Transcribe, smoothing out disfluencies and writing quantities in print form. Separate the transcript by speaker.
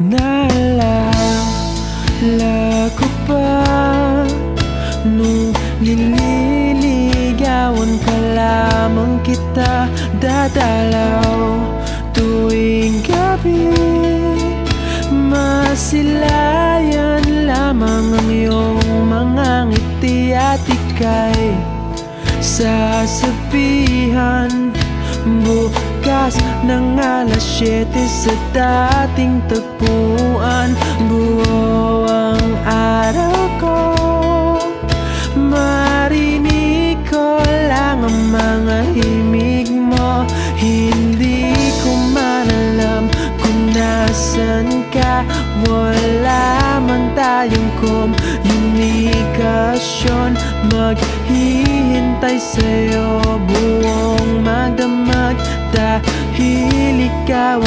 Speaker 1: Naalala ko pa nung nililigawan ka lamang kita dadalaw tuwing gabi. Masilayan lamang ang iyong mga ngiti at ika'y sasabihan bukas ng alas 7 sa dating tagpuan. Buo ang araw ko, marinig ko lang ang mga himig mo. Hindi ko man alam kung nasan ka, wala man tayong komunikasyon. Maghihintay sa'yo buong magdamag dahil ikaw ang